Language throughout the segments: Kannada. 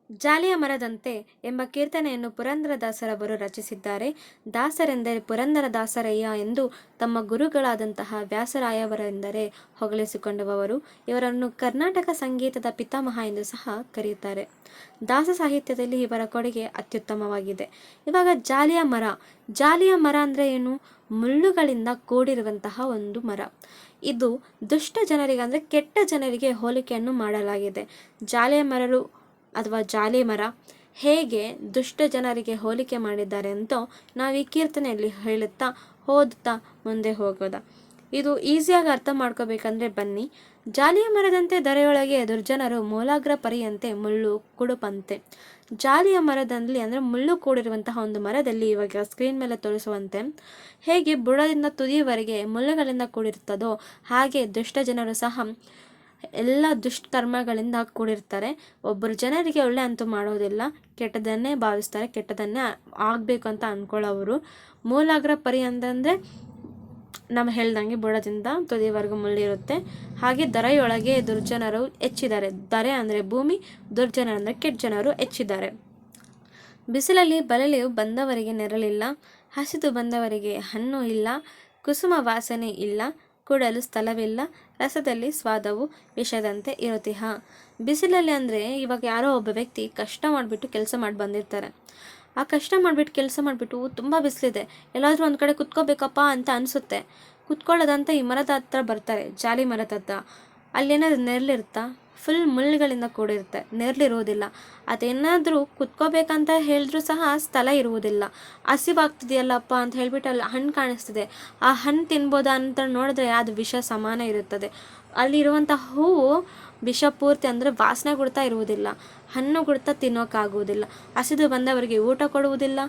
ಜಾಲಿಯ ಮರದಂತೆ ಎಂಬ ಕೀರ್ತನೆಯನ್ನು ಪುರಂದರದಾಸರವರು ರಚಿಸಿದ್ದಾರೆ. ದಾಸರೆಂದರೆ ಪುರಂದರದಾಸರಯ್ಯ ಎಂದು ತಮ್ಮ ಗುರುಗಳಾದಂತಹ ವ್ಯಾಸರಾಯವರೆಂದರೆ ಹೊಗಳಿಸಿಕೊಂಡವರು. ಇವರನ್ನು ಕರ್ನಾಟಕ ಸಂಗೀತದ ಪಿತಾಮಹ ಎಂದು ಸಹ ಕರೆಯುತ್ತಾರೆ. ದಾಸ ಸಾಹಿತ್ಯದಲ್ಲಿ ಇವರ ಕೊಡುಗೆ ಅತ್ಯುತ್ತಮವಾಗಿದೆ. ಇವಾಗ ಜಾಲಿಯ ಮರ ಅಂದರೆ ಏನು? ಮುಳ್ಳುಗಳಿಂದ ಕೂಡಿರುವಂತಹ ಒಂದು ಮರ. ಇದು ದುಷ್ಟ ಜನರಿಗೆ ಅಂದರೆ ಕೆಟ್ಟ ಜನರಿಗೆ ಹೋಲಿಕೆಯನ್ನು ಮಾಡಲಾಗಿದೆ. ಜಾಲಿಯ ಮರರು ಅಥವಾ ಜಾಲಿ ಮರ ಹೇಗೆ ದುಷ್ಟ ಜನರಿಗೆ ಹೋಲಿಕೆ ಮಾಡಿದ್ದಾರೆ ಅಂತ ನಾವು ಈ ಕೀರ್ತನೆಯಲ್ಲಿ ಹೇಳುತ್ತಾ ಓದುತ್ತಾ ಮುಂದೆ ಹೋಗೋದ. ಇದು ಈಸಿಯಾಗಿ ಅರ್ಥ ಮಾಡ್ಕೋಬೇಕಂದ್ರೆ ಬನ್ನಿ. ಜಾಲಿಯ ಮರದಂತೆ ಧರೆಯೊಳಗೆ ದುರ್ಜನರು ಮೂಲಾಗ್ರ ಪರಿಯಂತೆ ಮುಳ್ಳು ಕುಡುಪಂತೆ. ಜಾಲಿಯ ಮರದಲ್ಲಿ ಅಂದರೆ ಮುಳ್ಳು ಕೂಡಿರುವಂತಹ ಒಂದು ಮರದಲ್ಲಿ ಇವಾಗ ಸ್ಕ್ರೀನ್ ಮೇಲೆ ತೋರಿಸುವಂತೆ ಹೇಗೆ ಬುಡದಿಂದ ತುದಿಯವರೆಗೆ ಮುಳ್ಳುಗಳಿಂದ ಕೂಡಿರುತ್ತದೋ ಹಾಗೆ ದುಷ್ಟ ಜನರು ಸಹ ಎಲ್ಲ ದುಷ್ಕರ್ಮಗಳಿಂದ ಕೂಡಿರ್ತಾರೆ. ಒಬ್ಬರು ಜನರಿಗೆ ಒಳ್ಳೆ ಅಂತೂ ಮಾಡೋದಿಲ್ಲ, ಕೆಟ್ಟದನ್ನೇ ಭಾವಿಸ್ತಾರೆ, ಕೆಟ್ಟದನ್ನೇ ಆಗಬೇಕು ಅಂತ ಅಂದ್ಕೊಳ್ಳೋರು. ಮೂಲಾಗ್ರ ಪರಿ ಅಂತಂದರೆ ನಮ್ಮ ಹೇಳ್ದಂಗೆ ಬುಡದಿಂದ ತುದಿವರೆಗೂ ಮುಳ್ಳಿರುತ್ತೆ. ಹಾಗೆ ದರೆಯೊಳಗೆ ದುರ್ಜನರು ಹೆಚ್ಚಿದ್ದಾರೆ. ದರೆ ಅಂದರೆ ಭೂಮಿ, ದುರ್ಜನರು ಅಂದರೆ ಕೆಟ್ಟ ಜನರು ಹೆಚ್ಚಿದ್ದಾರೆ. ಬಿಸಿಲಲ್ಲಿ ಬಲಲೆಯು ಬಂದವರಿಗೆ ನೆರಳಿಲ್ಲ, ಹಸಿದು ಬಂದವರಿಗೆ ಹಣ್ಣು ಇಲ್ಲ, ಕುಸುಮ ವಾಸನೆ ಇಲ್ಲ, ಕೂಡಲು ಸ್ಥಳವಿಲ್ಲ, ರಸದಲ್ಲಿ ಸ್ವಾದವು ವಿಷದಂತೆ ಇರುತ್ತಿಹ. ಬಿಸಿಲಲ್ಲಿ ಅಂದರೆ ಇವಾಗ ಯಾರೋ ಒಬ್ಬ ವ್ಯಕ್ತಿ ಕಷ್ಟ ಮಾಡಿಬಿಟ್ಟು ಕೆಲಸ ಮಾಡಿ ಬಂದಿರ್ತಾರೆ. ಆ ಕಷ್ಟ ಮಾಡಿಬಿಟ್ಟು ಕೆಲಸ ಮಾಡಿಬಿಟ್ಟು ತುಂಬ ಬಿಸಿಲಿದೆ, ಎಲ್ಲಾದರೂ ಒಂದು ಕಡೆ ಕುತ್ಕೋಬೇಕಪ್ಪ ಅಂತ ಅನಿಸುತ್ತೆ. ಕುತ್ಕೊಳ್ಳೋದಂತ ಈ ಮರದ ಹತ್ರ ಬರ್ತಾರೆ, ಜಾಲಿ ಮರದ ಹತ್ರ. ಅಲ್ಲೇನಾದ್ರು ನೆರಳಿರುತ್ತಾ? ಫುಲ್ ಮುಳ್ಳುಗಳಿಂದ ಕೂಡಿರುತ್ತೆ, ನೆರಳಿರುವುದಿಲ್ಲ. ಅದೇನಾದರೂ ಕುತ್ಕೋಬೇಕಂತ ಹೇಳಿದ್ರೂ ಸಹ ಸ್ಥಳ ಇರುವುದಿಲ್ಲ. ಹಸಿವಾಗ್ತಿದೆಯಲ್ಲಪ್ಪ ಅಂತ ಹೇಳ್ಬಿಟ್ಟು ಅಲ್ಲಿ ಹಣ್ಣು ಕಾಣಿಸ್ತಿದೆ, ಆ ಹಣ್ಣು ತಿನ್ಬೋದಾ ಅಂತ ನೋಡಿದ್ರೆ ಅದು ವಿಷ ಸಮಾನ ಇರುತ್ತದೆ. ಅಲ್ಲಿರುವಂಥ ಹೂವು ವಿಷಪೂರ್ತಿ ಅಂದರೆ ವಾಸನೆ ಕೊಡ್ತಾ ಇರುವುದಿಲ್ಲ, ಹಣ್ಣು ಕೊಡ್ತಾ ತಿನ್ನೋಕ್ಕಾಗುವುದಿಲ್ಲ. ಹಸಿದು ಬಂದವರಿಗೆ ಊಟ ಕೊಡುವುದಿಲ್ಲ,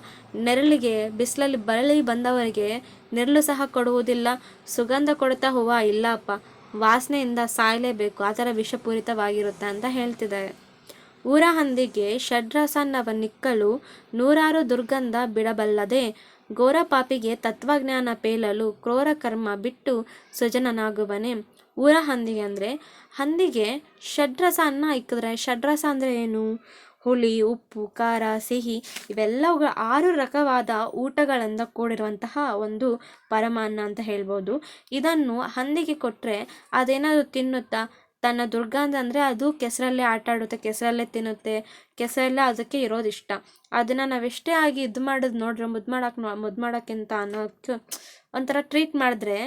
ನೆರಳಿಗೆ ಬಿಸಿಲಲ್ಲಿ ಬರಲಿ ಬಂದವರಿಗೆ ನೆರಳು ಸಹ ಕೊಡುವುದಿಲ್ಲ. ಸುಗಂಧ ಕೊಡ್ತಾ ಹೂವು ಇಲ್ಲಪ್ಪ, ವಾಸನೆಯಿಂದ ಸಾಯಲೇಬೇಕು, ಆ ಥರ ವಿಷಪೂರಿತವಾಗಿರುತ್ತೆ ಅಂತ ಹೇಳ್ತಿದ್ದಾರೆ. ಊರ ಹಂದಿಗೆ ಷಡ್ರಸನ್ನವ ನಿಕ್ಕಲು ನೂರಾರು ದುರ್ಗಂಧ ಬಿಡಬಲ್ಲದೆ, ಘೋರ ಪಾಪಿಗೆ ತತ್ವಜ್ಞಾನ ಪೇಲಲು ಕ್ರೂರ ಕರ್ಮ ಬಿಟ್ಟು ಸುಜನನಾಗುವನೆ. ಊರ ಹಂದಿಗೆ ಅಂದರೆ ಹಂದಿಗೆ ಷಡ್ರಸ ಅನ್ನ ಇಕ್ಕಿದ್ರೆ, ಷಡ್ರಸ ಅಂದರೆ ಏನು? ಹುಳಿ, ಉಪ್ಪು, ಖಾರ, ಸಿಹಿ ಇವೆಲ್ಲವುಗಳ 6 ರಕವಾದ ಊಟಗಳಿಂದ ಕೂಡಿರುವಂತಹ ಒಂದು ಪರಮಾನ್ನ ಅಂತ ಹೇಳ್ಬೋದು. ಇದನ್ನು ಹಂದಿಗೆ ಕೊಟ್ಟರೆ ಅದೇನಾದರೂ ತಿನ್ನುತ್ತಾ? ತನ್ನ ದುರ್ಗಂಧ ಅಂದರೆ ಅದು ಕೆಸರಲ್ಲೇ ಆಟ ಆಡುತ್ತೆ, ಕೆಸರಲ್ಲೇ ತಿನ್ನುತ್ತೆ, ಕೆಸರಲ್ಲೇ ಅದಕ್ಕೆ ಇರೋದಿಷ್ಟ. ಅದನ್ನು ನಾವೆಷ್ಟೇ ಆಗಿ ಇದು ಮಾಡೋದು ನೋಡ್ರೆ ಮುದ್ದು ಮಾಡೋಕ್ಕಿಂತ ಅನ್ನೋಕ್ಕೆ ಒಂಥರ ಟ್ರೀಟ್ ಮಾಡಿದ್ರೆ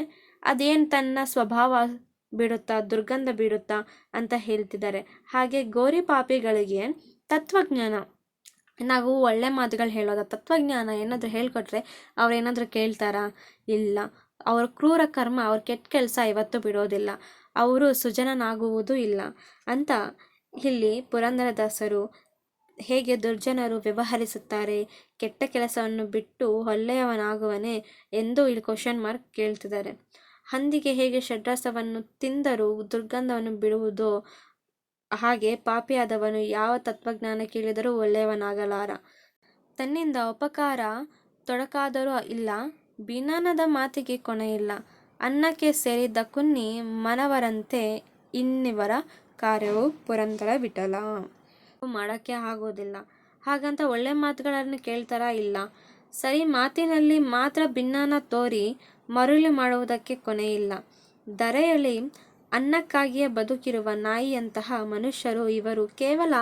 ಅದೇನು ತನ್ನ ಸ್ವಭಾವ ಬಿಡುತ್ತಾ, ದುರ್ಗಂಧ ಬಿಡುತ್ತಾ ಅಂತ ಹೇಳ್ತಿದ್ದಾರೆ. ಹಾಗೆ ಗೋರಿ ಪಾಪಿಗಳಿಗೆ ತತ್ವಜ್ಞಾನ, ನಾವು ಒಳ್ಳೆ ಮಾತುಗಳು ಹೇಳೋದ, ತತ್ವಜ್ಞಾನ ಏನಾದರೂ ಹೇಳ್ಕೊಟ್ರೆ ಅವ್ರೇನಾದರೂ ಕೇಳ್ತಾರಾ? ಇಲ್ಲ. ಅವ್ರ ಕ್ರೂರ ಕರ್ಮ, ಅವ್ರ ಕೆಟ್ಟ ಕೆಲಸ ಇವತ್ತು ಬಿಡೋದಿಲ್ಲ, ಅವರು ಸುಜನನಾಗುವುದೂ ಇಲ್ಲ ಅಂತ ಇಲ್ಲಿ ಪುರಂದರದಾಸರು ಹೇಗೆ ದುರ್ಜನರು ವ್ಯವಹರಿಸುತ್ತಾರೆ, ಕೆಟ್ಟ ಕೆಲಸವನ್ನು ಬಿಟ್ಟು ಒಳ್ಳೆಯವನಾಗುವನೇ ಎಂದು ಇಲ್ಲಿ ಕ್ವಶನ್ ಮಾರ್ಕ್ ಕೇಳ್ತಿದ್ದಾರೆ. ಹಂದಿಗೆ ಹೇಗೆ ಷಡ್ರಸವನ್ನು ತಿಂದರೂ ದುರ್ಗಂಧವನ್ನು ಬಿಡುವುದೋ ಹಾಗೆ ಪಾಪಿಯಾದವನು ಯಾವ ತತ್ವಜ್ಞಾನ ಕೇಳಿದರೂ ಒಳ್ಳೆಯವನಾಗಲಾರ. ತನ್ನಿಂದ ಉಪಕಾರ ತೊಡಕಾದರೂ ಇಲ್ಲ, ಬಿನ್ನಾನದ ಮಾತಿಗೆ ಕೊನೆಯಿಲ್ಲ. ಅನ್ನಕ್ಕೆ ಸೇರಿದ್ದ ಕುನ್ನಿ ಮನವರಂತೆ ಇನ್ನಿವರ ಕಾರ್ಯವು ಪುರಂದರ ವಿಠಲ. ಮಾಡೋಕ್ಕೆ ಆಗೋದಿಲ್ಲ. ಹಾಗಂತ ಒಳ್ಳೆ ಮಾತುಗಳನ್ನು ಕೇಳ್ತಾರಾ? ಇಲ್ಲ. ಸರಿ ಮಾತಿನಲ್ಲಿ ಮಾತ್ರ ಭಿನ್ನಾನ ತೋರಿ ಮರುಳಿ ಮಾಡುವುದಕ್ಕೆ ಕೊನೆಯಿಲ್ಲ. ಧರೆಯಲ್ಲಿ ಅನ್ನಕ್ಕಾಗಿಯೇ ಬದುಕಿರುವ ನಾಯಿಯಂತಹ ಮನುಷ್ಯರು ಇವರು ಕೇವಲ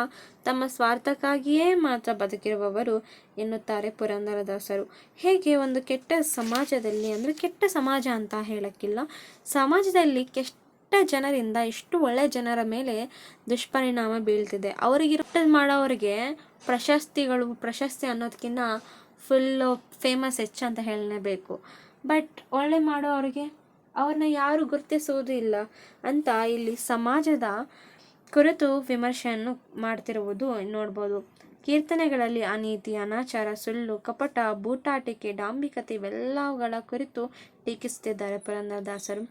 ತಮ್ಮ ಸ್ವಾರ್ಥಕ್ಕಾಗಿಯೇ ಮಾತ್ರ ಬದುಕಿರುವವರು ಎನ್ನುತ್ತಾರೆ ಪುರಂದರದಾಸರು. ಹೇಗೆ ಒಂದು ಕೆಟ್ಟ ಸಮಾಜದಲ್ಲಿ ಅಂದರೆ ಕೆಟ್ಟ ಸಮಾಜ ಅಂತ ಹೇಳಕ್ಕಿಲ್ಲ, ಸಮಾಜದಲ್ಲಿ ಕೆಟ್ಟ ಜನರಿಂದ ಇಷ್ಟು ಒಳ್ಳೆ ಜನರ ಮೇಲೆ ದುಷ್ಪರಿಣಾಮ ಬೀಳ್ತಿದೆ. ಅವರಿಗೆ ಮಾಡೋರಿಗೆ ಪ್ರಶಸ್ತಿ ಅನ್ನೋದಕ್ಕಿಂತ ಫುಲ್ಲು ಫೇಮಸ್ ಹೆಚ್ಚು ಅಂತ ಹೇಳಲೇಬೇಕು. ಬಟ್ ಒಳ್ಳೆ ಮಾಡೋರಿಗೆ ಅವ್ರನ್ನ ಯಾರು ಗುರುತಿಸುವುದೂ ಇಲ್ಲ ಅಂತ ಇಲ್ಲಿ ಸಮಾಜದ ಕುರಿತು ವಿಮರ್ಶೆಯನ್ನು ಮಾಡ್ತಿರುವುದು ನೋಡ್ಬೋದು. ಕೀರ್ತನೆಗಳಲ್ಲಿ ಅನೀತಿ, ಅನಾಚಾರ, ಸುಳ್ಳು, ಕಪಟ, ಬೂಟಾಟಿಕೆ, ಡಾಂಬಿಕತೆ ಇವೆಲ್ಲವುಗಳ ಕುರಿತು ಟೀಕಿಸುತ್ತಿದ್ದಾರೆ ಪುರಂದರದಾಸರು.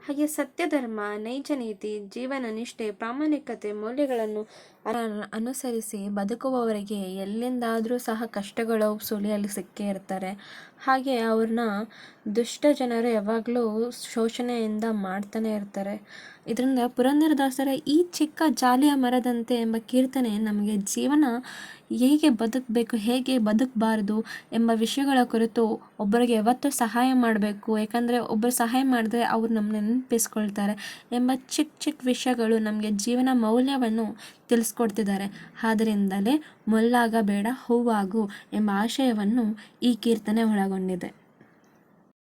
ಹಾಗೆ ಸತ್ಯಧರ್ಮ, ನೈಜ ನೀತಿ, ಜೀವನ ನಿಷ್ಠೆ, ಪ್ರಾಮಾಣಿಕತೆ ಮೌಲ್ಯಗಳನ್ನು ಅನುಸರಿಸಿ ಬದುಕುವವರಿಗೆ ಎಲ್ಲಿಂದಾದರೂ ಸಹ ಕಷ್ಟಗಳು ಸುಳಿಯಲ್ಲಿ ಸಿಕ್ಕೇ ಇರ್ತಾರೆ. ಹಾಗೆ ಅವ್ರನ್ನ ದುಷ್ಟ ಜನರು ಯಾವಾಗಲೂ ಶೋಷಣೆಯಿಂದ ಮಾಡ್ತಾನೆ ಇರ್ತಾರೆ. ಇದರಿಂದ ಪುರಂದರದಾಸರ ಈ ಚಿಕ್ಕ ಜಾಲಿಯ ಮರದಂತೆ ಎಂಬ ಕೀರ್ತನೆ ನಮಗೆ ಜೀವನ ಹೇಗೆ ಬದುಕಬೇಕು, ಹೇಗೆ ಬದುಕಬಾರ್ದು ಎಂಬ ವಿಷಯಗಳ ಕುರಿತು ಒಬ್ಬರಿಗೆ ಯಾವತ್ತೂ ಸಹಾಯ ಮಾಡಬೇಕು, ಯಾಕಂದರೆ ಒಬ್ಬರು ಸಹಾಯ ಮಾಡಿದ್ರೆ ಅವ್ರು ನಮ್ಮನ್ನ ನೆನಪಿಸ್ಕೊಳ್ತಾರೆ ಎಂಬ ಚಿಕ್ಕ ಚಿಕ್ಕ ವಿಷಯಗಳು ನಮಗೆ ಜೀವನ ಮೌಲ್ಯವನ್ನು ತಿಳಿಸ್ಕೊಡ್ತಿದ್ದಾರೆ. ಆದ್ದರಿಂದಲೇ ಮೊಲ್ಲಾಗಬೇಡ ಹೂವಾಗು ಎಂಬ ಆಶಯವನ್ನು ಈ ಕೀರ್ತನೆ ಒಳಗೊಂಡಿದೆ.